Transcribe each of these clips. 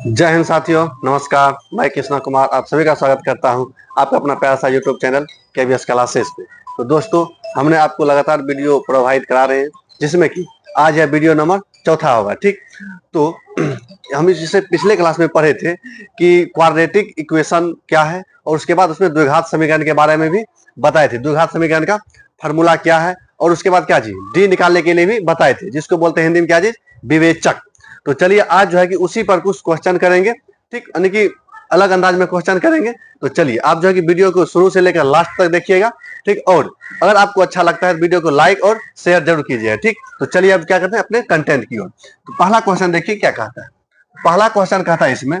जय हिंद साथियों, नमस्कार। मैं कृष्णा कुमार आप सभी का स्वागत करता हूं आपका अपना प्यारा सा यूट्यूब चैनल केवीएस क्लासेस पे। तो दोस्तों, हमने आपको लगातार वीडियो प्रोवाइड करा रहे हैं, जिसमें कि आज यह वीडियो नंबर चौथा होगा। ठीक, तो हम जिसे पिछले क्लास में पढ़े थे कि क्वाड्रेटिक इक्वेशन क्या है, और उसके बाद उसमें द्विघात समीकरण के बारे में भी बताए थे। द्विघात समीकरण का फॉर्मूला क्या है, और उसके बाद क्या चीज डी निकालने के लिए भी बताए थे, जिसको बोलते हैं हिंदी में क्या चीज, विवेचक। तो चलिए आज जो है कि उसी पर कुछ क्वेश्चन करेंगे। ठीक, यानी कि अलग अंदाज में क्वेश्चन करेंगे। तो चलिए आप जो है कि वीडियो को शुरू से लेकर लास्ट तक देखिएगा। ठीक, और अगर आपको अच्छा लगता है वीडियो को लाइक और शेयर जरूर कीजिएगा। ठीक, तो चलिए अब क्या करते हैं अपने कंटेंट की ओर। तो पहला क्वेश्चन देखिए क्या कहता है। पहला क्वेश्चन कहता है इसमें,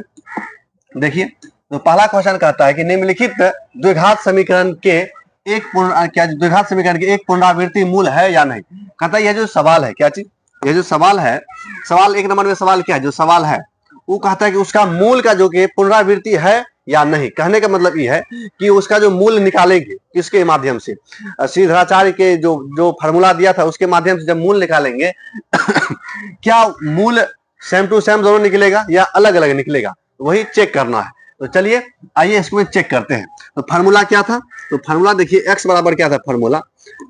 देखिए, तो पहला क्वेश्चन कहता है कि निम्नलिखित द्विघात समीकरण के द्विघात समीकरण की एक पुनरावृत्ति मूल है या नहीं। कहता है यह जो सवाल है, क्या चीज, ये जो सवाल है, सवाल एक नंबर में सवाल क्या है, जो सवाल है वो कहता है कि उसका मूल का जो कि पुनरावृत्ति है या नहीं। कहने का मतलब ये है कि उसका जो मूल निकालेंगे किसके माध्यम से, श्रीधराचार्य के जो जो फार्मूला दिया था उसके माध्यम से जब मूल निकालेंगे क्या मूल सेम टू सेम दोनों निकलेगा या अलग अलग निकलेगा, वही चेक करना है। तो चलिए आइए इसको चेक करते हैं। तो फार्मूला क्या था, तो फार्मूला देखिए x बराबर क्या था, फार्मूला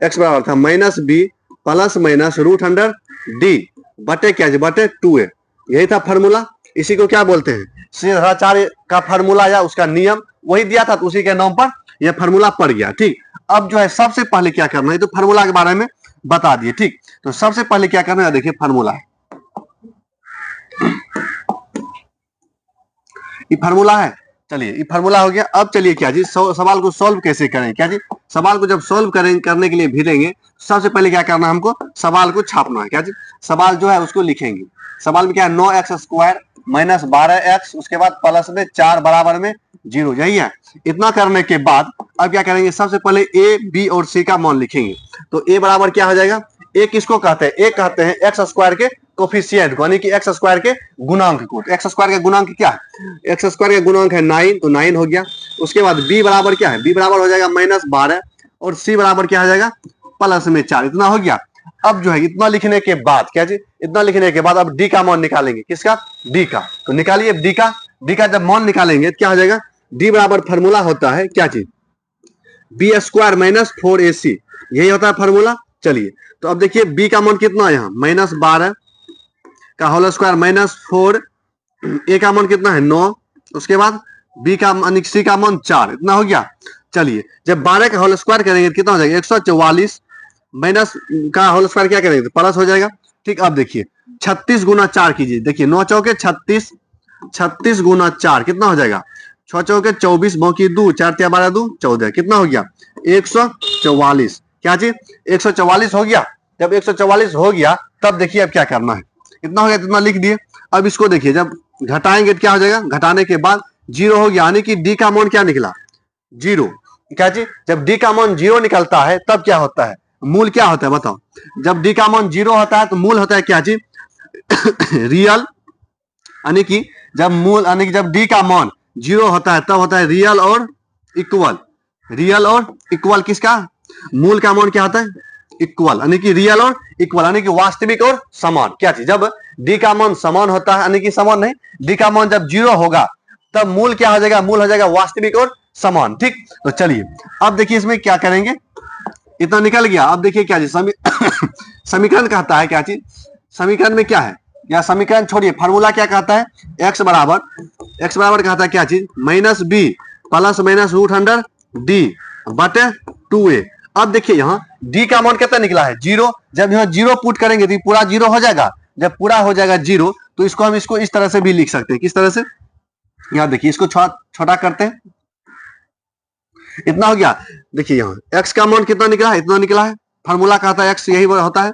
x बराबर था minus B plus minus root under D बटे क्या बटे 2a। यही था फार्मूला। इसी को क्या बोलते हैं, श्रीधराचार्य का फार्मूला या उसका नियम वही दिया था, तो उसी के नाम पर यह फार्मूला पड़ गया। ठीक, अब जो है सबसे पहले क्या करना है, तो फार्मूला के बारे में बता दिए। ठीक, तो सबसे पहले क्या करना है, देखिए फार्मूला, ये फार्मूला है। चलिए ये फार्मूला हो गया। अब चलिए क्या जी सवाल को सॉल्व कैसे करें। क्या जी, सवाल को जब सॉल्व करने के लिए भिड़ेंगे, सबसे पहले क्या करना है, हमको सवाल को छापना है। क्या जी, सवाल जो है उसको लिखेंगे। सवाल में क्या है, 9x² माइनस 12x, उसके बाद प्लस में 4 बराबर में 0, यही है। इतना करने के बाद अब क्या करेंगे, सबसे पहले a, b और c का मान लिखेंगे। तो a बराबर क्या हो जाएगा, a किसको कहते हैं, a कहते हैं x² के कोफिशिएंट, यानी कि x² के गुणांक को। x² का गुणांक क्या है, x² का गुणांक है 9, तो 9 हो गया। उसके बाद b बराबर क्या है, b बराबर हो जाएगा -12, और c बराबर क्या हो जाएगा, प्लस में 4। इतना हो गया। अब जो है इतना लिखने के बाद क्या जी, इतना लिखने के बाद अब डी का मान निकालेंगे। किसका, डी का। तो निकालिए डी का जब मान निकालेंगे तो क्या हो जाएगा, डी बराबर फार्मूला होता है क्या चीज, b² माइनस 4ac, यही होता है फार्मूला। चलिए तो अब देखिए b का मान कितना है, यहाँ -12 का होल स्क्वायर माइनस 4, a का मान कितना है 9, उसके बाद b का मान c का मान 4, इतना हो गया। चलिए जब 12 का होल स्क्वायर करेंगे कितना हो जाएगा, 144 माइनस का होल स्क्वायर क्या करेंगे, तो प्लस हो जाएगा। ठीक, अब देखिए 36 गुना 4 कीजिए। देखिए 9 चौके 36, 36 गुना 4 कितना हो जाएगा, 6 चौके 24, बाकी 2, 4 तिया 12, 2 14, कितना हो गया 144। क्या चीज, 144 हो गया। जब 144 हो गया तब देखिए अब क्या करना है, इतना हो गया, इतना लिख दिए। अब इसको देखिए जब घटाएंगे तो क्या हो जाएगा, घटाने के बाद 0 हो गया, यानी कि डी का मान क्या निकला, 0। क्या चीज, जब डी का मान 0 निकलता है तब क्या होता है, मूल क्या होता है बताओ। जब डी का मान 0 होता है तो मूल होता है क्या चीज रियल, यानी कि जब मूल यानी कि जब डी का मान 0 होता है तब होता है रियल और इक्वल। रियल और इक्वल किसका, मूल का मान क्या होता है, इक्वल, यानी कि रियल और इक्वल, यानी कि वास्तविक और समान। क्या चीज, जब डी का मान समान होता है, यानी कि समान नहीं, डी का मान जब 0 होगा तब मूल क्या हो जाएगा, मूल हो जाएगा वास्तविक और समान। ठीक, तो चलिए अब देखिए इसमें क्या करेंगे, इतना निकल गया। अब देखिए क्या चीज समीकरण कहता है, क्या चीज समीकरण में क्या है, या समीकरण छोड़िए, फार्मूला क्या कहता है, x बराबर कहता है क्या चीज, minus B plus minus root under D बटे 2a। अब देखिए यहाँ d का मान कितना निकला है, 0। जब यहाँ 0 पुट करेंगे तो पूरा 0 हो जाएगा। जब पूरा हो जाएगा 0 तो इसको हम इसको इस तरह से भी लिख सकते हैं। किस तरह से, यहाँ देखिए इसको छोटा करते हैं, इतना हो गया। देखिए यहाँ x का मान कितना निकला है, इतना निकला है। फार्मूला कहता है x यही होता है,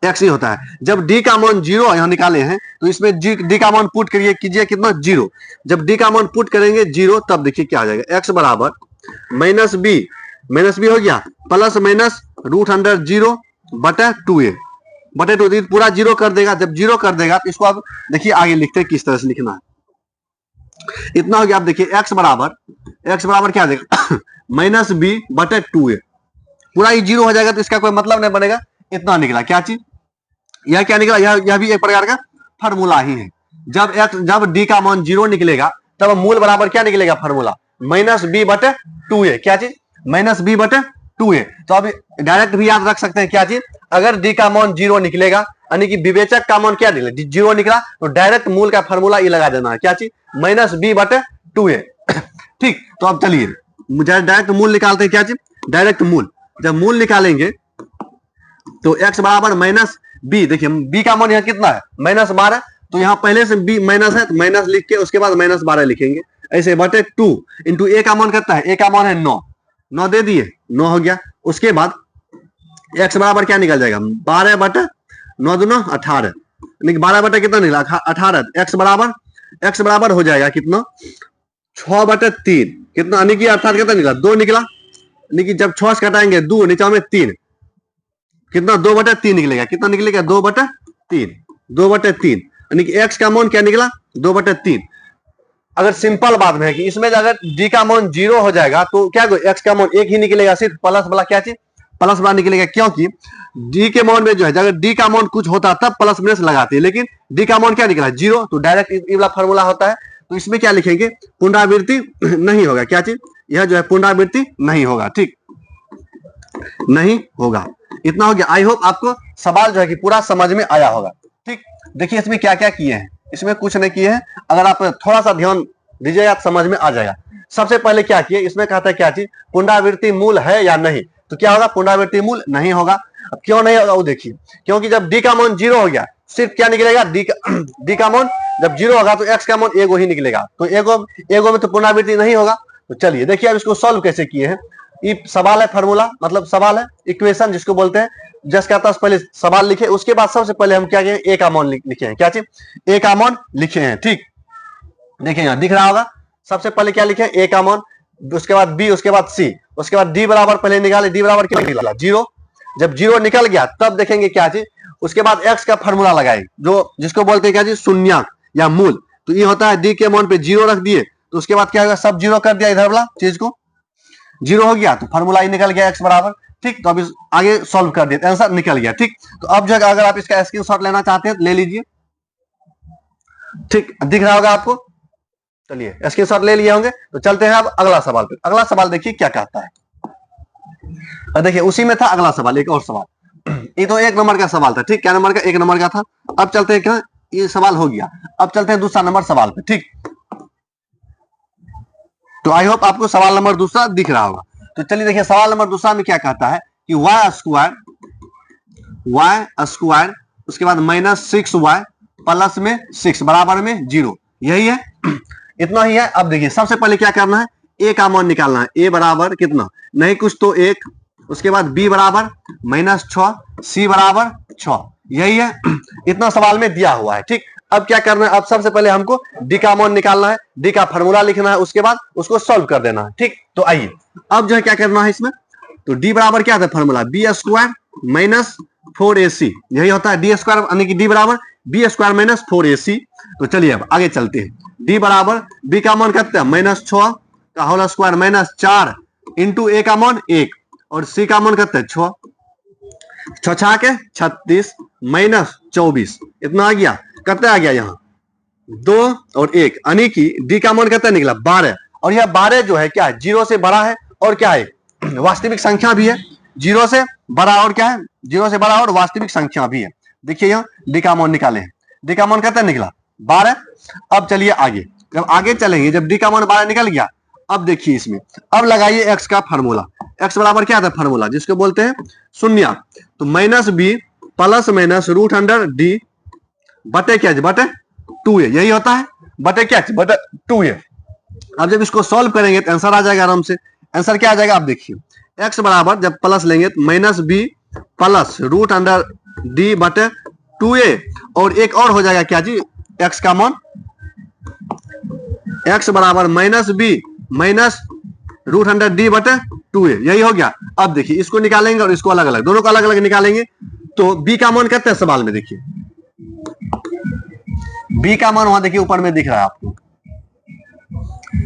x ही होता है। जब d का मान 0 यहाँ निकाले हैं तो इसमें d का मान पुट करिए, कीजिए कितना 0। जब d का मान पुट करेंगे 0 तब देखिए क्या आ जाएगा, x बराबर माइनस बी हो गया प्लस माइनस रूट अंडर 0 बटे 2a बटे 2, पूरा 0 कर देगा। जब 0 कर देगा तो इसको अब देखिए आगे लिखते हैं किस तरह से लिखना है। इतना हो गया। अब देखिए x बराबर क्या आ जाएगा माइनस बी बटे 2a, पूरा ही 0 हो जाएगा तो इसका कोई मतलब नहीं बनेगा। इतना निकला। क्या चीज, यह क्या निकला, यह भी एक प्रकार का फार्मूला ही है। जब डी का मान 0 निकलेगा तब मूल बराबर क्या निकलेगा फॉर्मूला, -b/2a। क्या चीज, -b/2a। तो अब डायरेक्ट भी याद रख सकते हैं क्या चीज, अगर डी का मान 0 निकलेगा यानी कि विवेचक का मान क्या निकला, 0 निकला, तो डायरेक्ट मूल का फॉर्मूला ये लगा देना है, क्या चीज, -b/2a। ठीक, तो अब चलिए डायरेक्ट मूल निकालते हैं, क्या चीज, डायरेक्ट मूल। जब मूल निकालेंगे तो x बराबर -b, देखिए b का मान यहाँ कितना है, -12, तो यहाँ पहले से b माइनस है तो माइनस लिख के उसके बाद -12 लिखेंगे, ऐसे बटे 2 इंटू a का मान कितना है, a का मान है 9 दे दिए, 9 हो गया। उसके बाद x बराबर क्या निकल जाएगा, 12/9 दूना 18, यानी कि 12 कितना निकला 18। x बराबर हो जाएगा कितना, 6/3, कितना यानी कि अर्थात कितना निकला, 2 निकला, यानी कि जब 6 से घटाएंगे 2, नीचे में 3, कितना 2/3 निकलेगा, कितना निकलेगा 2/3, यानी कि x का मान क्या निकला 2/3। अगर सिंपल बात में है कि इसमें अगर d का मान 0 हो जाएगा तो क्या x का मान 1 ही निकलेगा, सिर्फ प्लस वाला क्या चीज, प्लस वाला निकलेगा, क्योंकि d के मान में जो है अगर d का मान कुछ होता तब प्लस माइनस लगाते हैं, लेकिन d का मान क्या निकला 0, तो डायरेक्ट ये वाला फॉर्मूला होता है। तो इसमें क्या लिखेंगे, पुनरावृत्ति नहीं होगा, क्या चीज, यह जो है पुनरावृत्ति नहीं होगा, ठीक, नहीं होगा। इतना हो गया। आई होप आपको सवाल जो है कि पूरा समझ में आया होगा। ठीक, देखिए इसमें क्या क्या किए हैं, इसमें कुछ नहीं किए हैं, अगर आप थोड़ा सा ध्यान दीजिएगा तो समझ में आ जाएगा। सबसे पहले क्या किए, इसमें कहता है क्या चीज, पुनरावृत्ति मूल है या नहीं, तो क्या होगा, पुनरावृत्ति मूल नहीं होगा। अब क्यों नहीं होगा वो देखिए, क्योंकि जब डी का मान 0 हो गया सिर्फ क्या निकलेगा, डी का मान जब 0 होगा तो x का मान एगो ही निकलेगा, तो एगो में तो पुनरावृत्ति नहीं होगा। तो चलिए देखिए अब इसको सॉल्व कैसे किए हैं। ये सवाल है, फॉर्मूला मतलब सवाल है, इक्वेशन जिसको बोलते हैं। जस्ट कहता है पहले सवाल लिखे, उसके बाद सबसे पहले हम क्या किए, ए का मान लिखे हैं, क्या चीज, ए का मान लिखे हैं। ठीक, देखिए यहाँ दिख रहा होगा, सबसे पहले क्या लिखे, ए का मान, उसके बाद बी, उसके बाद सी, उसके बाद डी बराबर पहले निकाले, डी बराबर क्या निकला 0। जब 0 निकल गया तब देखेंगे क्या चीज, उसके बाद x का फॉर्मूला लगाए, जो जिसको बोलते हैं क्या चीज, शून्यक या मूल। तो ये होता है डी के मान पे 0 रख दिए, तो उसके बाद क्या होगा, सब 0 कर दिया, इधर वाला चीज को 0 हो गया, तो फॉर्मूला ही निकल गया x बराबर। ठीक, तो अब आगे सॉल्व कर दिए, आंसर निकल गया। ठीक, तो अब जो अगर आप इसका स्क्रीनशॉट लेना चाहते हैं तो ले लीजिए। ठीक, दिख रहा होगा आपको, चलिए स्क्रीनशॉट ले लिए होंगे। तो चलते हैं अब अगला सवाल पे। अगला सवाल देखिए क्या कहता है, देखिए उसी में था अगला सवाल, एक और सवाल। ये तो 1 नंबर का सवाल था, ठीक, क्या नंबर का, 1 नंबर का था। अब चलते हैं, क्या ये सवाल हो गया, अब चलते हैं दूसरा नंबर सवाल पे। ठीक, तो आई होप आपको सवाल नंबर दूसरा दिख रहा होगा। तो चलिए देखिए सवाल नंबर दूसरा में क्या कहता है कि y स्क्वायर उसके बाद -6y प्लस में 6 बराबर में 0, यही है, इतना ही है। अब देखिए सबसे पहले क्या करना है, a का मान निकालना है, a बराबर कितना, नहीं कुछ तो 1, उसके बाद b बराबर -6, c बराबर 6, यही है, इतना सवाल में दिया हुआ है। ठीक, अब क्या करना है, अब सबसे पहले हमको डी का मान निकालना है, डी का फॉर्मूला लिखना है, उसके बाद उसको सॉल्व कर देना है। ठीक, तो आइए अब जो है क्या करना है इसमें, तो डी बराबर क्या था फॉर्मूला, बी स्क्वायर -4ac, यही होता है डी स्क्वायर, यानी कि डी बराबर बी स्क्वायर -4ac। तो चलिए अब आगे चलते हैं, डी बराबर बी का मान कितना है, -6 का होल स्क्वायर -4 इंटू ए का मान 1 और सी का मान कितना है 6, 6 के 36 -24, इतना आ गया, कितना आ गया यहाँ 2 और 1, यानी कि डी का मान कितना निकला 12। और यह 12 जो है क्या है, 0 से बड़ा है और क्या है, वास्तविक संख्या भी है, 0 से बड़ा और क्या है, 0 से बड़ा और वास्तविक संख्या भी है। देखिए यहाँ डी का मान निकाले हैं, डी का मान कितना निकला 12। अब चलिए आगे, जब आगे चलेंगे, जब डी का मान 12 निकल गया, अब देखिए इसमें, अब लगाइए एक्स का फॉर्मूला, एक्स बराबर क्या था फॉर्मूला, जिसको बोलते हैं शून्य। तो -b प्लस माइनस √100d बटे क्या, बटे 2a, यही होता है, बटे क्या, बटे 2a। अब जब इसको सॉल्व करेंगे तो आंसर आ जाएगा आराम से। आंसर क्या आ जाएगा, आप देखिए x बराबर जब प्लस लेंगे तो -b प्लस √100d बटे 2a, और एक और हो जाएगा क्या जी, x का मान, x बराबर -b माइनस √100d बटे 2a, यही हो गया। अब देखिए इसको निकालेंगे और इसको अलग अलग, दोनों को अलग अलग निकालेंगे, तो b का मान कितना है सवाल में, देखिए b का मान वहां देखिए ऊपर में दिख रहा है आपको,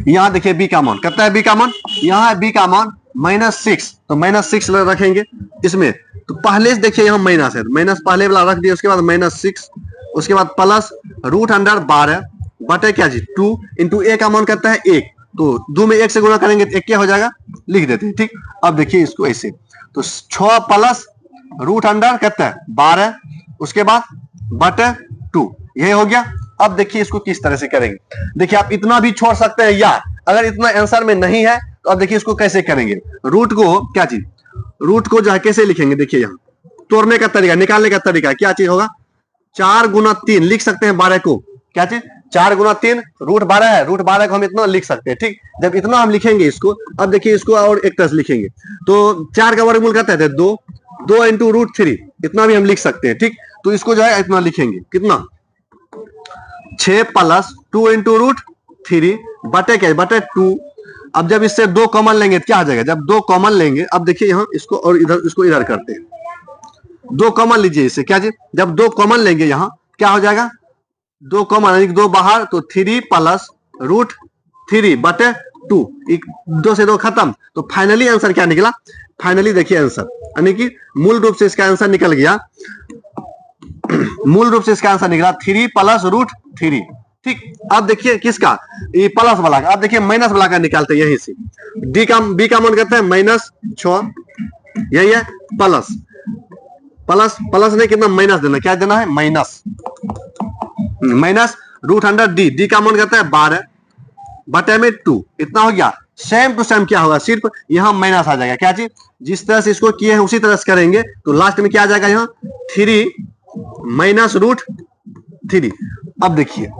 यहां देखिए b का मान कितना है, b का मान यहां है, b का मान -6, तो -6 रखेंगे इसमें। तो पहले से देखिए यहाँ माइनस है, माइनस पहले वाला रख दिया, उसके बाद -6 उसके बाद प्लस रूट अंडर 12 बटे क्या जी 2 इंटू ए का मान करता है 1, तो 2 में 1 से गुणा करेंगे तो 1 क्या हो जाएगा, लिख देते हैं। ठीक, अब देखिए इसको ऐसे, तो 6 प्लस रूट अंडर कहता है 12 उसके बाद बटे 2, यही हो गया। अब देखिए इसको किस तरह से करेंगे, देखिए आप इतना भी छोड़ सकते हैं, या अगर इतना आंसर में नहीं है तो अब देखिए इसको कैसे करेंगे। रूट को क्या चीज, रूट को जो है कैसे लिखेंगे, देखिए यहाँ तोड़ने का तरीका, निकालने का तरीका क्या चीज होगा, 4 गुना 3 लिख सकते हैं 12 को, क्या चीज 4 गुना 3 रूट 12 है, रूट 12 को हम इतना लिख सकते हैं। ठीक, जब इतना हम लिखेंगे इसको, अब देखिए इसको और एक तरह से लिखेंगे, तो 4 का वर्गमूल करते हैं 2, 2 इंटू रूट 3 इतना भी हम लिख सकते हैं। ठीक, तो इसको जो है इतना लिखेंगे, कितना 6 प्लस 2 इंटू रूट 3 बटे क्या, बटे 2। अब जब इससे 2 कॉमन लेंगे तो क्या आ जाएगा, जब 2 कॉमन लेंगे, अब देखिए यहाँ इसको और इधर, इसको इधर करते हैं, 2 कॉमन लीजिए इससे, क्या जी जब 2 कॉमन लेंगे यहाँ क्या हो जाएगा, 2 कॉमन 2 बाहर, तो 3 प्लस रूट 3 बटे 2, 2 से 2 खत्म, तो फाइनली आंसर क्या निकला, फाइनली देखिए आंसर, यानी कि मूल रूप से इसका आंसर निकल गया, मूल रूप से इसका आंसर निकला 3 प्लस रूट 3। ठीक, अब देखिए किसका, ये प्लस वाला का, अब देखिए माइनस वाला का निकालते हैं यहीं से, बी का मान करते हैं -6, यही है प्लस, प्लस प्लस नहीं कितना माइनस देना, क्या देना है minus, minus root under D का मान करता है 12 बटे में 2, इतना हो गया। सेम टू सेम क्या होगा, सिर्फ यहाँ माइनस आ जाएगा, क्या चीज जिस तरह से इसको किए हैं उसी तरह से करेंगे, तो लास्ट में क्या आ जाएगा यहाँ 3 माइनस रूट 3। अब देखिए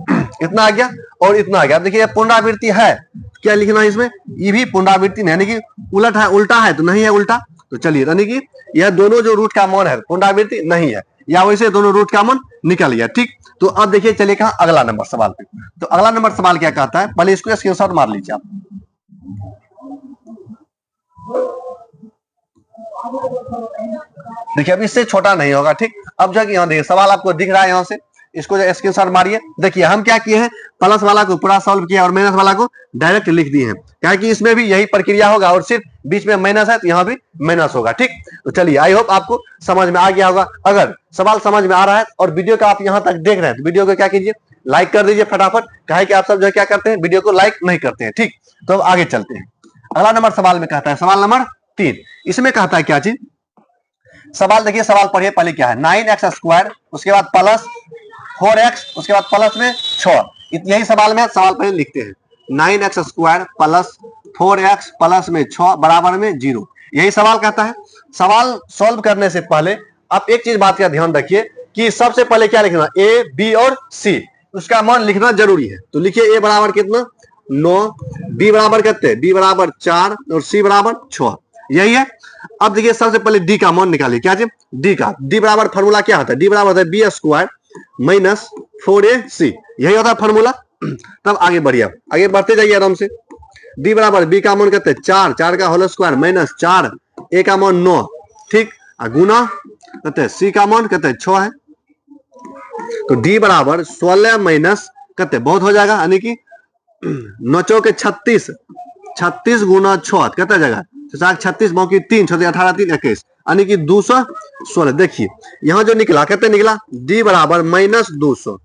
इतना आ गया और इतना आ गया। अब देखिए पुनरावृत्ति है, क्या लिखना है इसमें, ये भी पुनरावृत्ति नहीं, यानी कि उलट है, उल्टा है तो नहीं है उल्टा, तो चलिए यानी कि यह दोनों जो रूट का मान है पुनरावृत्ति नहीं है, या वैसे दोनों रूट का मान निकल गया। ठीक, तो अब देखिए चलिए कहा अगला नंबर सवाल पे, तो अगला नंबर सवाल क्या कहता है, पहले इसको स्क्रीनशॉट मार लीजिए आप। देखिए अब इससे छोटा नहीं होगा। ठीक, अब जब यहाँ देखिए सवाल आपको दिख रहा है, यहाँ से इसको स्क्रीनशॉट मारिए। देखिए हम क्या किए हैं, प्लस वाला को पूरा सॉल्व किया और माइनस वाला को डायरेक्ट लिख दिए हैं, क्या कि इसमें भी यही प्रक्रिया होगा और सिर्फ बीच में माइनस है तो यहाँ भी माइनस होगा। ठीक, तो चलिए आई होप आपको समझ में आ गया होगा। अगर सवाल समझ में आ रहा है और वीडियो का आप यहाँ तक देख रहे हैं तो वीडियो को क्या कीजिए, लाइक कर दीजिए फटाफट, कहे कि आप सब जो क्या करते हैं वीडियो को लाइक नहीं करते हैं। ठीक, तो अब आगे चलते हैं। अगला नंबर सवाल में कहता है, सवाल नंबर 3, इसमें कहता है क्या चीज, सवाल देखिए, सवाल पढ़िए पहले क्या है, 9x² उसके बाद प्लस 4x उसके बाद प्लस में 6, यही सवाल में, सवाल पहले लिखते हैं 9x² प्लस 4x प्लस में 6 बराबर में 0, यही सवाल कहता है। सवाल सॉल्व करने से पहले आप एक चीज बात का ध्यान रखिए कि सबसे पहले क्या लिखना, ए बी और सी उसका मान लिखना जरूरी है। तो लिखिए ए बराबर कितना 9, बी बराबर कितने, बी बराबर 4 और सी बराबर 6, यही है। अब देखिए सबसे पहले डी का मान निकालिए, क्या डी का, डी बराबर फॉर्मूला क्या होता है, डी बराबर होता है b² माइनस 4ac, यही होता है फॉर्मूला। तब आगे बढ़िए, आगे बढ़ते जाइए आराम से। डी बराबर बी का मान कहते हैं 4, 4 का होल स्क्वायर माइनस 4, ए का मान 9, ठीक, गुना कहते हैं सी का मान कहते हैं 6 है, तो डी बराबर 16 माइनस कहते हैं बहुत हो जाएगा, यानी कि 9 चौके 36, 36 गुना 6 कहता जाएगा 36 बाकी 3 6 18 3 21, यानी कि 216। देखिए यहां जो निकला कहते निकला डी बराबर -200।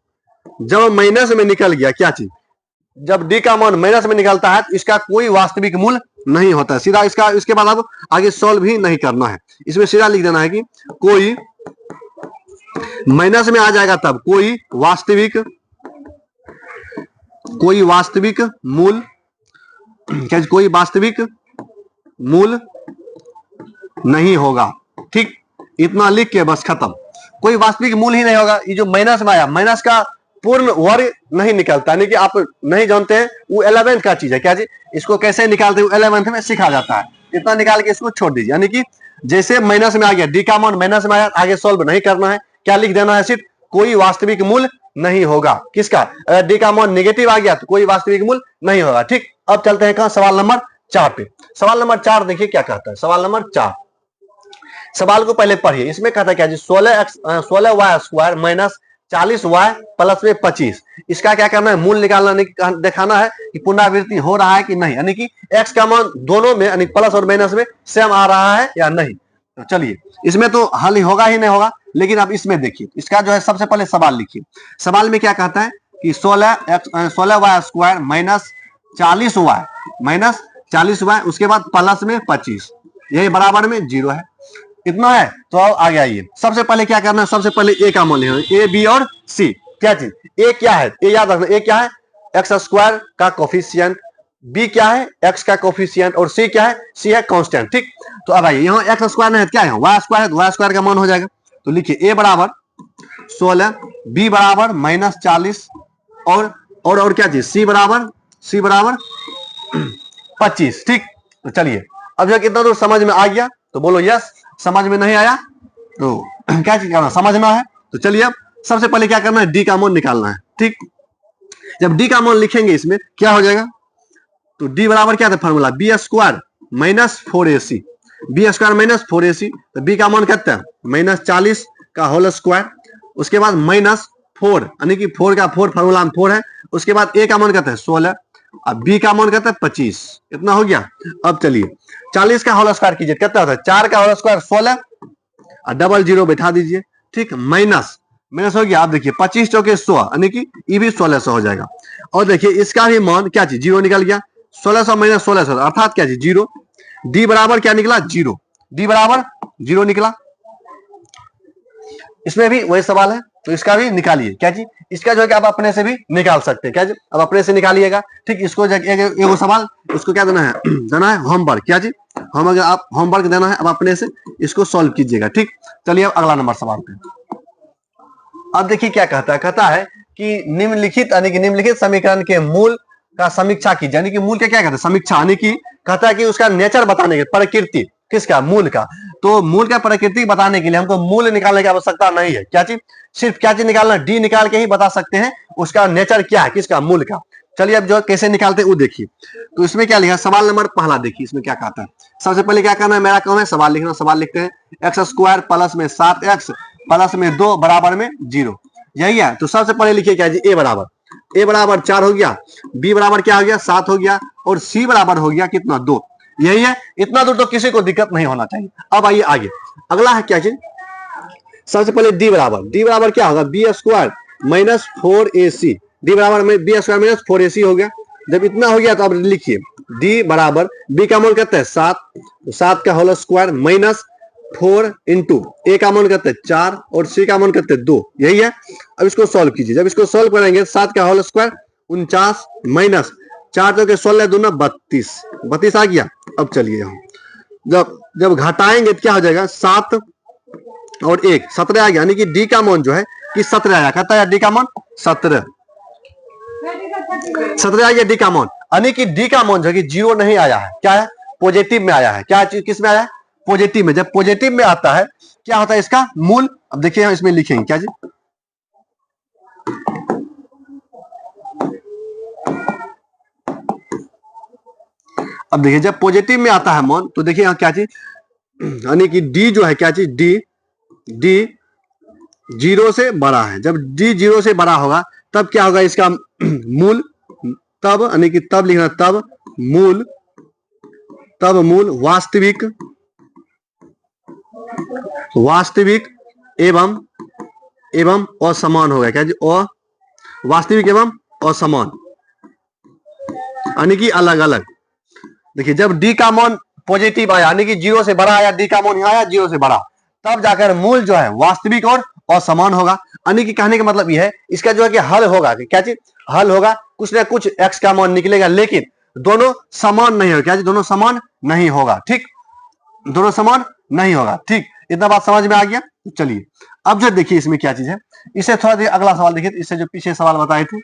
जब माइनस में निकल गया क्या चीज, जब डी का मान माइनस में निकलता है तो इसका कोई वास्तविक मूल्य नहीं होता है, सीधा इसका, इसके बाद आप आगे सॉल्व भी नहीं करना है, इसमें सीधा लिख देना है कि कोई माइनस में आ जाएगा तब कोई वास्तविक मूल, क्या कोई वास्तविक मूल नहीं होगा। ठीक, इतना लिख के बस खत्म, कोई वास्तविक मूल ही नहीं होगा। ये जो माइनस में आया, माइनस का पूर्ण वर्ग नहीं निकलता, यानी कि आप नहीं जानते हैं, वो 11th का चीज है, क्या जी इसको कैसे निकालते हैं 11th में सिखा जाता है। इतना निकाल के इसको छोड़ दीजिए, यानी कि जैसे माइनस में आ गया, डी का मान माइनस में आया, आगे सॉल्व नहीं करना है, क्या लिख देना है सिर्फ कोई वास्तविक मूल नहीं होगा। किसका, अगर डी का मान नेगेटिव आ गया तो कोई वास्तविक मूल नहीं होगा। ठीक, अब चलते हैं कहां, सवाल नंबर 4 पे। सवाल नंबर 4 देखिए क्या कहता है, सवाल नंबर 4, सवाल को पहले पढ़िए। इसमें कहता है क्या जी 16y² माइनस 40y प्लस में 25, इसका क्या करना है, मूल निकालना, दिखाना है कि पुनरावृत्ति हो रहा है कि नहीं, यानी कि x का मान दोनों में यानी प्लस और माइनस में सेम आ रहा है या नहीं। तो चलिए इसमें तो हल होगा ही नहीं होगा, लेकिन अब इसमें देखिए, इसका जो है सबसे पहले सवाल लिखिए। सवाल में क्या कहता है कि 16y² माइनस 40y उसके बाद प्लस में 25, यही बराबर में 0 है। इतना है। तो आगे आइए, सबसे पहले क्या करना है, सबसे पहले ए का मान लेना, ए बी और सी। क्या चीज, ए क्या है, ए याद रखना, ए क्या है x² का कोफिशिएंट, बी क्या है x का कोफिशिएंट, और सी क्या है, सी है कांस्टेंट। ठीक, तो अब आइए यहाँ x² नहीं है, क्या है y² है, तो y² का मान हो जाएगा। तो लिखिए ए बराबर 16, बी बराबर -40 और क्या चीज, सी बराबर 25। ठीक, तो चलिए अब जब कितना दूर समझ में आ गया तो बोलो यस, समझ में नहीं आया तो क्या चीज करना, समझना है। तो चलिए अब सबसे पहले क्या करना है, डी का मान निकालना है। ठीक, जब डी का मान लिखेंगे इसमें क्या हो जाएगा, तो डी बराबर क्या था formula, b² minus 4ac, b² - 4ac, तो बी का मान कितना है -40 का होल स्क्वायर, उसके बाद -4 यानी कि 4 का 4 फॉर्मूला में 4 है, उसके बाद ए का मान कितना है 16, अब बी का मान कितना है 25, इतना हो गया। अब चलिए 40 का होल स्क्वायर कीजिए, कितना होता है 4 का होल स्क्वायर 16 और डबल 0 बैठा दीजिए। ठीक, माइनस हो गया। आप देखिए 25 चौके 100 यानी कि ये भी 1600 हो जाएगा। और देखिए इसका भी मान क्या चीज 0 निकल गया, 1600 - 1600 अर्थात क्या चीज 0। डी बराबर क्या निकला 0, डी बराबर 0 निकला। इसमें भी वही सवाल है, तो इसका भी निकालिए। क्या जी, इसका जो है कि आप अपने से भी निकाल सकते हैं। क्या जी, अब अपने से निकालिएगा। ठीक, इसको एगो सवाल, इसको क्या देना है देना है होमवर्क। क्या जी, आप होमवर्क देना है, अब अपने से इसको सॉल्व कीजिएगा। ठीक, चलिए अब अगला नंबर सवाल पे। अब देखिए क्या कहता है कि निम्नलिखित समीकरण के मूल का समीक्षा कीजिए, यानी कि मूल के क्या कहते हैं समीक्षा, यानी कि कहता है कि उसका नेचर बताने के, प्रकृति किसका, मूल का। तो मूल का प्रकृति बताने के लिए हमको मूल निकालने की आवश्यकता नहीं है। क्या चीज, सिर्फ क्या चीज निकालना, डी निकाल के ही बता सकते हैं उसका नेचर क्या है, किसका, मूल का। चलिए अब जो कैसे निकालते हैं वो देखिए। तो इसमें क्या लिखा, सवाल नंबर पहला देखिए, इसमें क्या कहता है। सबसे पहले क्या करना है, मेरा काम है सवाल लिखना। सवाल लिखते हैं x² प्लस में 7x प्लस में 2 बराबर में 0, यही है। तो सबसे पहले लिखिए क्या जी, ए बराबर 4 हो गया, बी बराबर क्या हो गया 7 हो गया, और सी बराबर हो गया कितना 2, यही है। इतना दूर तो किसी को दिक्कत नहीं होना चाहिए। अब आइए आगे, अगला है क्या चीज, सबसे पहले डी बराबर क्या होगा, b² - 4ac, डी बराबर में b² - 4ac हो गया। जब इतना हो गया तो अब लिखिए डी बराबर, बी का मान कितना है 7, तो 7 का होल स्क्वायर माइनस 4 इंटू ए का मान कितना है 4 और सी का मान कितना है 2, यही है। अब इसको सॉल्व कीजिए। जब इसको सॉल्व करेंगे 7 का होल स्क्वायर 49 माइनस 4 चौके 16 दूना 32 आ गया। अब चलिए हम जब घटाएंगे तो क्या हो जाएगा 7 और 1 17 आ गया, यानी कि डी का मान जो है कि 17 आया। कहता है डी का मान 17 आ गया डी का मान, यानी कि डी का मान जो है कि 0 नहीं आया है, क्या है पॉजिटिव में आया है। क्या चीज किस में आया है, पॉजिटिव में। जब पॉजिटिव में आता है क्या होता है इसका मूल, अब देखिए हम इसमें लिखेंगे क्या जी, अब देखिए जब पॉजिटिव में आता है मान तो देखिए यहाँ क्या चीज, यानी कि डी जो है क्या चीज, डी 0 से बड़ा है। जब डी 0 से बड़ा होगा तब क्या होगा इसका मूल, तब यानी कि तब लिखना, तब मूल वास्तविक एवं असमान होगा। क्या जी, वास्तविक एवं असमान, यानी कि अलग अलग। देखिए जब डी का मान पॉजिटिव आया, यानी कि 0 से बड़ा आया, डी का मान यहाँ आया 0 से बड़ा, तब जाकर मूल जो है वास्तविक और असमान होगा। यानी कि कहने का मतलब यह है इसका जो है कि हल होगा, क्या चीज हल होगा, कुछ ना कुछ x का मान निकलेगा, लेकिन दोनों समान नहीं होगा। क्या चीज, दोनों समान नहीं होगा। ठीक, दोनों समान नहीं होगा। ठीक, इतना बात समझ में आ गया। चलिए अब जो देखिए इसमें क्या चीज है, इससे थोड़ा देर अगला सवाल देखिए, इससे जो पीछे सवाल बताए थे।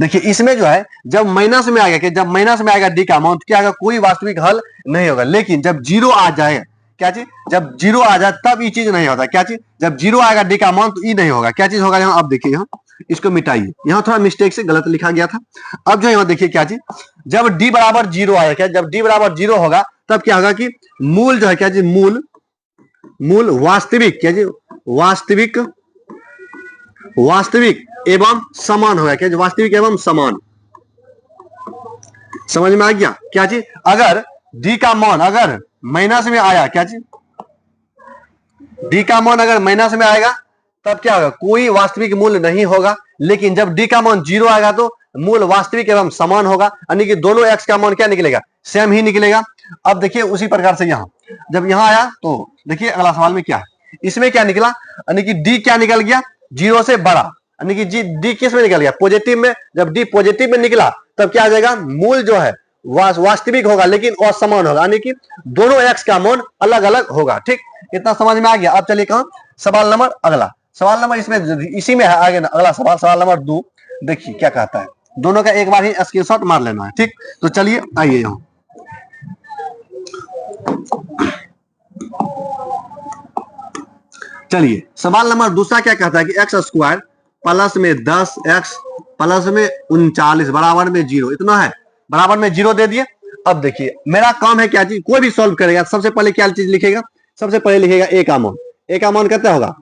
देखिए इसमें जो है जब माइनस में आएगा, कि जब माइनस में आएगा डी का मान, क्या आएगा कोई वास्तविक हल नहीं होगा। लेकिन जब 0 आ जाए, क्या चीज, जब 0 आ जाए तब ये चीज नहीं होता। क्या चीज, जब 0 आएगा डी का मान तो ये नहीं होगा। क्या चीज होगा यहाँ, अब देखिए यहाँ इसको मिटाइए, यहाँ थोड़ा मिस्टेक से गलत लिखा गया था। अब जो यहाँ देखिए क्या चीज, जब डी बराबर 0 आएगा, क्या जब डी बराबर 0 होगा तब क्या होगा कि मूल जो है क्या चीज, मूल वास्तविक, क्या चीज वास्तविक एवं समान होगा। क्या वास्तविक एवं समान, समझ में आ गया। क्या चीज, अगर डी का मान अगर माइनस में आया क्या चीज, डी का मान अगर माइनस में आएगा तब क्या होगा, कोई वास्तविक मूल्य नहीं होगा। लेकिन जब डी का मान 0 आएगा तो मूल वास्तविक एवं समान होगा, यानी कि दोनों एक्स का मान क्या निकलेगा, सेम ही निकलेगा। अब देखिए उसी प्रकार से यहां जब यहां आया तो देखिए अगला सवाल में क्या है, इसमें क्या निकला, यानी कि डी क्या निकल गया, 0 से बड़ा, यानी कि डी किस में निकल गया, पॉजिटिव में। जब डी पॉजिटिव में निकला तब क्या आ जाएगा, मूल जो है वास्तविक होगा लेकिन असमान होगा, यानी कि दोनों एक्स का मान अलग अलग होगा। ठीक, इतना समझ में आ गया। अब चलिए कहां, सवाल नंबर अगला, सवाल नंबर इसमें इसी में है आगे ना, अगला सवाल, सवाल नंबर 2 देखिए क्या कहता है। दोनों का एक बार ही स्क्रीनशॉट मार लेना है। ठीक, तो चलिए आइए यहां, चलिए सवाल नंबर दूसरा क्या कहता है कि एक्स स्क्वायर प्लस में 10 एक्स प्लस में 39 बराबर में 0, इतना है, बराबर में 0 दे दिए। अब देखिए मेरा काम है क्या चीज, कोई भी सॉल्व करेगा सबसे पहले क्या चीज लिखेगा, सबसे पहले लिखेगा ए का मान, ए का मान कितना होगा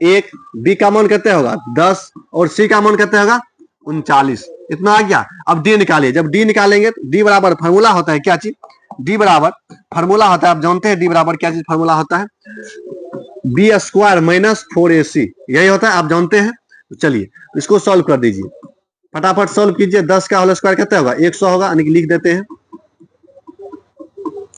1, बी का मान कितना होगा 10 और सी का मान कितना होगा 39, इतना आ गया। अब डी निकालिए, जब डी निकालेंगे तो डी बराबर फार्मूला होता है क्या चीज, डी बराबर फार्मूला होता है, आप जानते हैं डी बराबर क्या चीज फार्मूला होता है, बी स्क्वायर माइनस 4ac, यही होता है, आप जानते हैं। तो चलिए इसको सॉल्व कर दीजिए, फटाफट सॉल्व कीजिए। 10 का होल स्क्वायर कितना होगा 100 होगा, यानी कि लिख देते हैं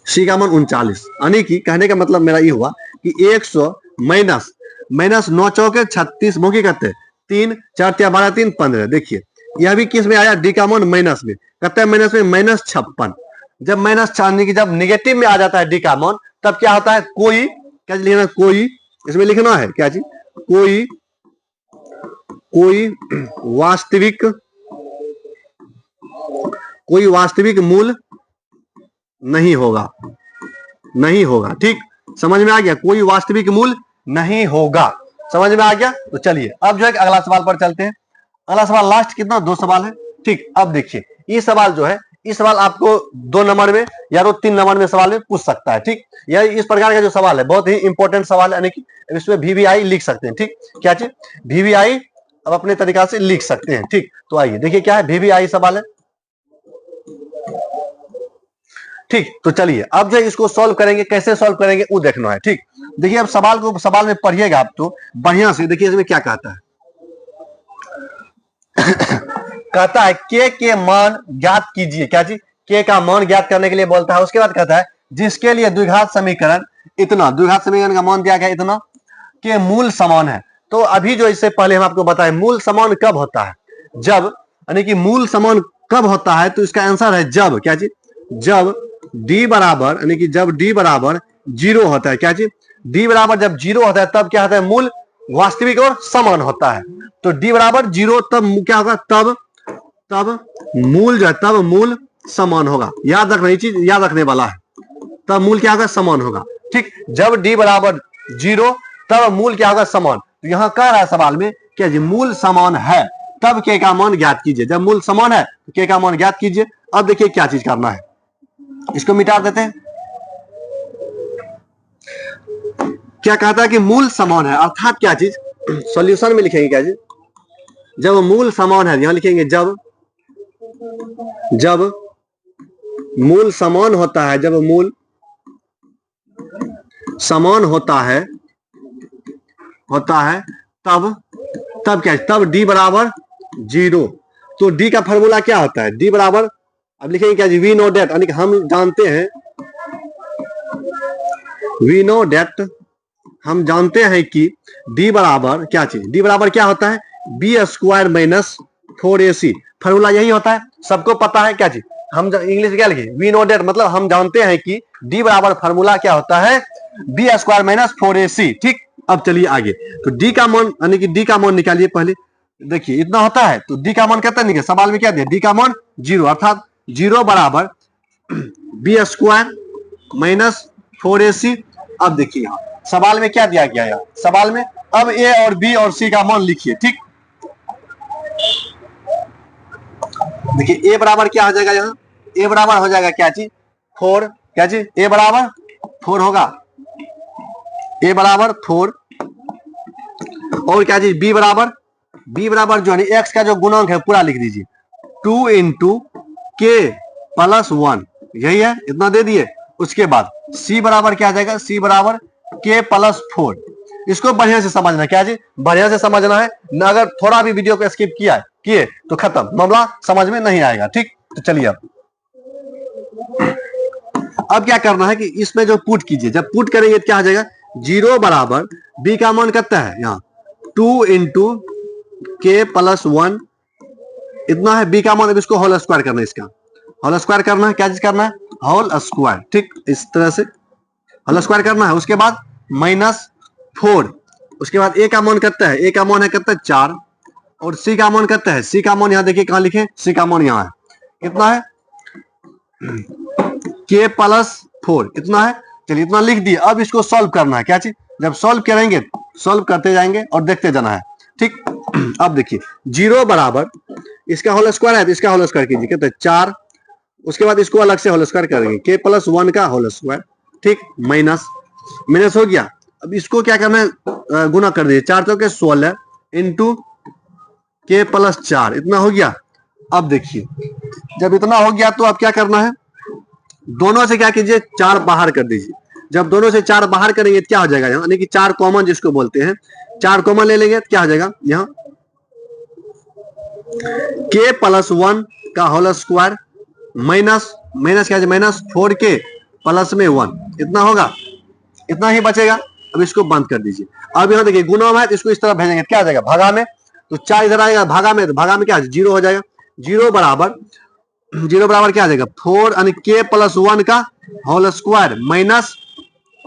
सी का मान 39, यानी कि कहने का मतलब मेरा ये हुआ कि 100 माइनस माइनस 9 चौके 36 मौके करते 3 4 12 3 15। देखिए यह भी किस में आया, डी का मान माइनस में, कहते हैं माइनस में -56। जब माइनस की जब निगेटिव में आ जाता है डी का मान तब क्या होता है, कोई क्या लिखना, कोई इसमें लिखना है क्या चीज, कोई वास्तविक मूल नहीं होगा, नहीं होगा। ठीक, समझ में आ गया, कोई वास्तविक मूल नहीं होगा, समझ में आ गया। तो चलिए अब जो है अगला सवाल पर चलते हैं। अगला सवाल लास्ट कितना, 2 सवाल है। ठीक, अब देखिए ये सवाल जो है, इस सवाल आपको 2 नंबर में या तो 3 नंबर में सवाल में पूछ सकता है। ठीक, यह इस प्रकार का जो सवाल है बहुत ही इंपॉर्टेंट सवाल है, यानी कि इसमें वीवीआई लिख सकते हैं। ठीक, क्या चीज वीवीआई अब अपने तरीका से लिख सकते हैं। ठीक, तो आइए देखिए क्या है वीवीआई सवाल है। ठीक, तो चलिए अब जो इसको सॉल्व करेंगे, कैसे सॉल्व करेंगे वो देखना है। ठीक, देखिए अब सवाल में पढ़िएगा आप तो बढ़िया से। देखिए इसमें क्या कहता है कहता है के मान ज्ञात कीजिए, क्या चीज के का मान ज्ञात करने के लिए बोलता है। उसके बाद कहता है जिसके लिए द्विघात समीकरण इतना, द्विघात समीकरण का मान दिया गया इतना, के मूल समान है। तो अभी जो इससे पहले हम आपको बताए मूल समान कब होता है, जब, यानी कि मूल समान कब होता है, तो इसका आंसर है जब, क्या चीज, जब डी बराबर, यानी कि जब डी बराबर 0 होता है। क्या चीज, डी बराबर जब 0 होता है तब क्या होता है, मूल वास्तविक और समान होता है। तो डी बराबर 0 तब क्या होगा, तब मूल जो है, तब मूल समान होगा। याद रखना, ये चीज याद रखने वाला है, तब मूल क्या होगा, समान होगा। ठीक, जब डी बराबर 0 तब मूल क्या होगा, समान। तो यहां कह रहा है सवाल में क्या जी, मूल समान है तब के का मान ज्ञात कीजिए। जब मूल समान है तो के का मान ज्ञात कीजिए। अब देखिए क्या चीज करना है, इसको मिटा देते हैं। क्या कहता है कि मूल समान है, अर्थात क्या चीज, सॉल्यूशन में लिखेंगे क्या चीज, जब मूल समान है, यहां लिखेंगे जब मूल समान होता है, जब मूल समान होता है तब क्या है, तब डी बराबर 0। तो डी का फॉर्मूला क्या होता है, डी बराबर, अब लिखेंगे क्या जी, वी नो डेट, यानी कि हम जानते हैं, वी नो डेट, हम जानते हैं कि डी बराबर क्या चीज, डी बराबर क्या होता है, B square minus 4ac। Formula यही होता है, सबको पता है क्या चीज, हम इंग्लिश क्या लिखे, वी नो डेट, मतलब हम जानते हैं कि डी बराबर फॉर्मूला क्या होता है, बी स्क्वायर माइनस 4ac। ठीक, अब चलिए आगे, तो डी का मान, यानी कि डी का मान निकालिए पहले। देखिए इतना होता है तो डी का मान कितना निकले, सवाल में क्या दिया, डी का मान 0, अर्थात 0 बराबर बी स्क्वायर माइनस 4ac। अब देखिए यहाँ सवाल में क्या दिया गया है, सवाल में अब ए और बी और सी का मान लिखिए। ठीक, देखिए ए बराबर क्या हो जाएगा, यहाँ ए बराबर हो जाएगा क्या चीज 4, क्या चीज ए बराबर 4 होगा, ए बराबर 4, और क्या चीज बी बराबर जो है एक्स का जो गुणांक है पूरा लिख दीजिए, 2 × k + 1, यही है, इतना दे दिए। उसके बाद सी बराबर क्या आ जाएगा, सी बराबर के प्लस 4। इसको बढ़िया से समझना है, क्या जी, बढ़िया से समझना है ना। अगर थोड़ा भी वीडियो को स्किप किए तो खत्म, मामला समझ में नहीं आएगा। ठीक, तो चलिए अब क्या करना है कि इसमें जो पुट कीजिए, जब पुट करेंगे तो क्या आ जाएगा, 0 बराबर बी का मान कितना है यहाँ 2 इंटू के प्लस 1 इतना है बी का मान। अब इसको होल स्क्वायर करना है, इसका होल स्क्वायर करना है, क्या चीज करना है, होल स्क्वायर। ठीक, इस तरह से होल स्क्वायर करना है। उसके बाद -4, उसके बाद ए का मान कितना है, ए का मान है कितना 4, और सी का मान कितना है, सी का मान यहाँ देखिए कहां लिखे, सी का मान यहाँ है, कितना है के प्लस 4 इतना है। चलिए इतना लिख दिए। अब इसको सॉल्व करना है, क्या चीज, जब सॉल्व करेंगे सॉल्व करते जाएंगे और देखते जाना है। ठीक, अब देखिए 0 बराबर इसका होल स्क्वायर है तो इसका होल स्क्वायर कीजिए, कितना 4, उसके बाद इसको अलग से होल स्क्वायर करेंगे, के प्लस 1 का होल स्क्वायर। ठीक, माइनस माइनस हो गया। अब इसको क्या करना है, गुना कर दीजिए, 4 चौके 16 इंटू के प्लस 4 इतना हो गया। अब देखिए जब इतना हो गया तो अब क्या करना है, दोनों से क्या कीजिए 4 बाहर कर दीजिए। जब दोनों से 4 बाहर करेंगे तो क्या हो जाएगा, यानी कि 4 कॉमन जिसको बोलते हैं, 4 कॉमन ले लेंगे तो क्या हो जाएगा, यहाँ के प्लस 1 का होल स्क्वायर माइनस माइनस क्या है, -4 के प्लस में 1 इतना होगा, इतना ही बचेगा। अब इसको बंद कर दीजिए। अब यहाँ देखिए गुना में है तो इसको इस तरह भेजेंगे, क्या आ जाएगा भागा में, तो 4 इधर आएगा भागा में, तो भागा में क्या 0 हो जाएगा। 0 बराबर क्या आ जाएगा 4 यानी के प्लस 1 का होल स्क्वायर माइनस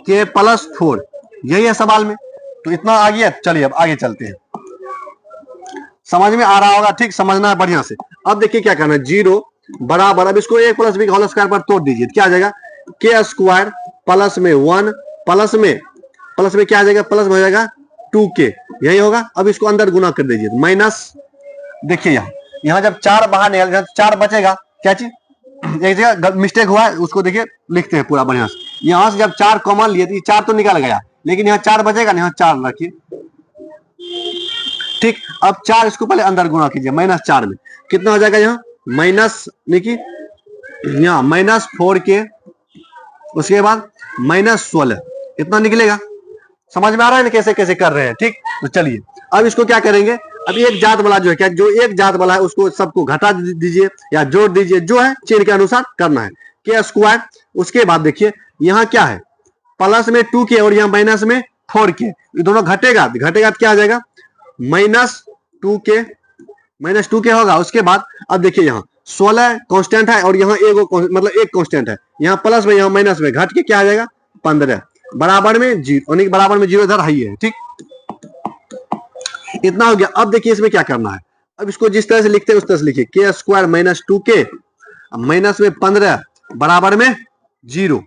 के प्लस 4, यही है सवाल में। तो इतना आ गया। चलिए अब आगे चलते हैं, समझ में आ रहा होगा। ठीक, समझना है बढ़िया से। अब देखिए क्या करना है, 0 बराबर, अब इसको a plus B whole square पर तोड़ दीजिए, क्या आ जाएगा के स्क्वायर प्लस में 1 प्लस में क्या आ जाएगा, प्लस में हो जाएगा 2k, यही होगा। अब इसको अंदर गुना कर दीजिए, माइनस देखिए यहाँ जब 4 बाहर निकल 4 बचेगा, क्या चीज एक जगह मिस्टेक हुआ है उसको देखिए लिखते हैं पूरा बढ़िया से। यहां से जब 4 कॉमन लिए तो 4 तो निकल गया, लेकिन यहाँ 4 बचेगा ना, यहाँ 4 रखिए। ठीक, अब 4 इसको पहले अंदर गुना कीजिए, -4 में कितना हो जाएगा, यहाँ माइनस देखिए यहाँ -4k, उसके बाद -16 इतना निकलेगा। समझ में आ रहा है ना कैसे कैसे कर रहे हैं। ठीक, तो चलिए अब इसको क्या करेंगे, अब एक जात वाला जो है, क्या जो एक जात वाला है उसको सबको घटा दीजिए या जोड़ दीजिए, जो है चिन्ह के अनुसार करना है, के स्क्वायर। उसके बाद देखिए यहाँ क्या है, प्लस में 2k और यहाँ माइनस में 4k, ये दोनों घटेगा तो क्या आ जाएगा -2k होगा। उसके बाद अब देखिए यहाँ 16 कांस्टेंट है और यहाँ एक कांस्टेंट है, यहाँ प्लस में यहाँ माइनस में घट के क्या आ जाएगा 15 बराबर में 0, बराबर में 0 इधर है। ठीक, इतना हो गया। अब देखिए इसमें क्या करना है, अब इसको जिस तरह से लिखते हैं उस तरह से लिखिए, के स्क्वायर -2k माइनस में 15 बराबर में 0,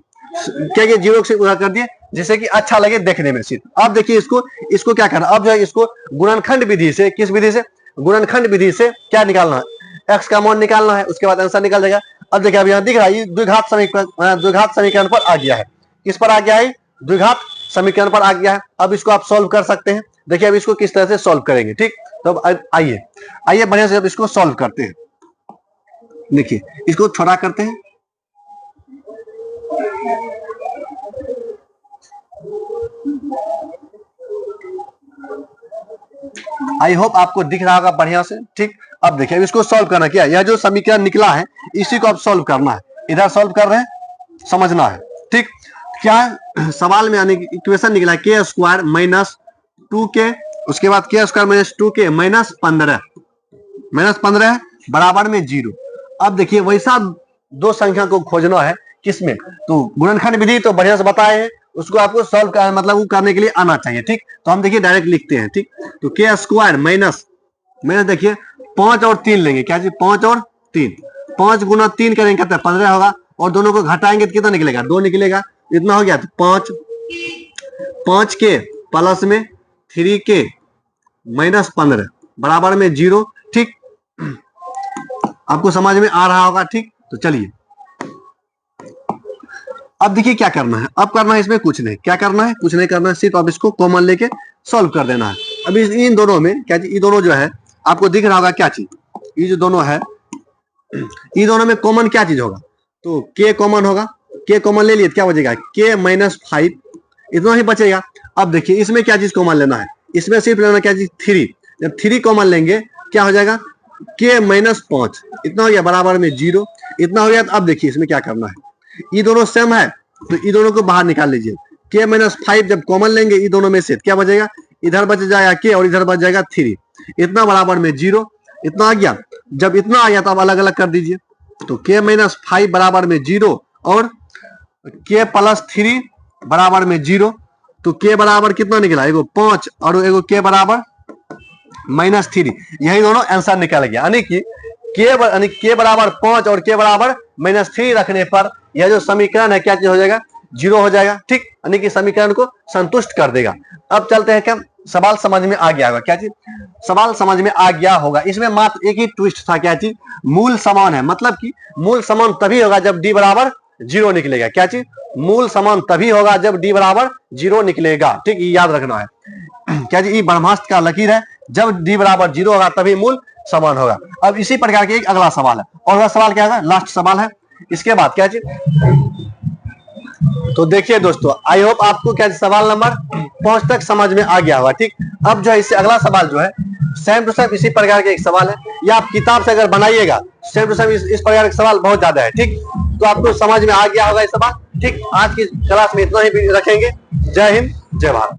क्या 0 से गुणा कर दिए जिससे कि अच्छा लगे देखने में सिर्फ। अब देखिए इसको क्या करना, अब जो है इसको गुणनखंड विधि से, किस विधि से, गुणनखंड विधि से क्या निकालना है, x का मान निकालना है, उसके बाद आंसर निकल जाएगा। अब देखिए अब यहाँ दिख रहा है द्विघात समीकरण पर आ गया है, किस पर आ गया है, द्विघात समीकरण पर आ गया है। अब इसको आप सॉल्व कर सकते हैं। देखिए अब इसको किस तरह से सॉल्व करेंगे। ठीक, तो आइए बढ़िया से अब इसको सॉल्व करते हैं। देखिए इसको छोटा करते हैं, आई होप आपको दिख रहा होगा बढ़िया से। ठीक, अब देखिए अब इसको सॉल्व करना, क्या यह जो समीकरण निकला है इसी को आप सॉल्व करना है, इधर सॉल्व कर रहे हैं, समझना है। ठीक, क्या है सवाल में यानी इक्वेशन निकला के स्क्वायर -2k, उसके बाद के स्क्वायर -2k -15 बराबर में 0। अब देखिए वैसा दो संख्या को खोजना है किसमें, तो गुणनखंड विधि तो बढ़िया से बताए हैं, उसको आपको सॉल्व कर मतलब वो करने के लिए आना चाहिए। ठीक, तो हम देखिए डायरेक्ट लिखते हैं। ठीक, तो के स्क्वायर माइनस देखिए 5 और 3 लेंगे, क्या जी 5 और 3, 5 गुना 3 करेंगे कितना 15 होगा, और दोनों को घटाएंगे तो कितना निकलेगा 2 निकलेगा, इतना हो गया। तो 5 के प्लस में 3k -15 बराबर में 0। ठीक, आपको समझ में आ रहा होगा। ठीक, तो चलिए अब देखिए क्या करना है, अब करना है इसमें कुछ नहीं, क्या करना है कुछ नहीं करना है, सिर्फ अब इसको कॉमन लेके सॉल्व कर देना है। अभी इन दोनों में क्या चीज, ये दोनों जो है आपको दिख रहा होगा क्या चीज, ये जो दोनों है ये दोनों में कॉमन क्या चीज होगा, तो k कॉमन होगा, के कॉमन ले लिए क्या बचेगा, के माइनस 5, इतना ही बचेगा। अब देखिए इसमें क्या चीज कॉमन लेना है, इसमें सिर्फ लेना क्या चीज 3, जब 3 कॉमन लेंगे क्या हो जाएगा, के माइनस 5, इतना हो गया बराबर में 0, इतना हो गया। तो अब देखिए इसमें क्या करना है, ये दोनों सेम है तो ये दोनों को बाहर निकाल लीजिए। के माइनस 5 जब कॉमन लेंगे ये दोनों में से क्या बचेगा, इधर बच जाएगा के और इधर बच जाएगा 3, इतना बराबर में 0, इतना आ गया। जब इतना आ गया तो अब अलग अलग कर दीजिए, तो के माइनस 5 बराबर में 0 और के प्लस 3 बराबर में 0, तो के बराबर कितना निकला, एगो 5 और एगो के बराबर माइनस 3, यही दोनों आंसर निकल गया। यानी कि के बराबर 5 और के बराबर माइनस 3 रखने पर यह जो समीकरण है क्या चीज हो जाएगा, 0 हो जाएगा। ठीक, यानी कि समीकरण को संतुष्ट कर देगा। अब चलते हैं क्या, सवाल समझ में आ गया होगा, क्या चीज सवाल समझ में आ गया होगा। इसमें मात्र एक ही ट्विस्ट था, क्या चीज, मूल समान है, मतलब कि मूल समान तभी होगा जब डी बराबर 0 निकलेगा। क्या चीज, मूल समान तभी होगा जब डी बराबर 0 निकलेगा। ठीक, ये याद रखना है। क्या जी, ये ब्रह्मास्त्र का लकीर है, जब डी बराबर 0 होगा तभी मूल समान होगा। अब इसी प्रकार के एक अगला सवाल है, और अगला सवाल क्या होगा, लास्ट सवाल है। इसके बाद क्या चीज, तो देखिए दोस्तों, आई होप आपको क्या सवाल नंबर 5 तक समझ में आ गया होगा। ठीक, अब जो है इससे अगला सवाल जो है सेम टू सेम इसी प्रकार के एक सवाल है, या आप किताब से अगर बनाइएगा सेम टू सेम इस प्रकार के सवाल बहुत ज्यादा है। ठीक, तो आपको समझ में आ गया होगा ये सवाल। ठीक, आज की क्लास में इतना ही रखेंगे। जय हिंद, जय भारत।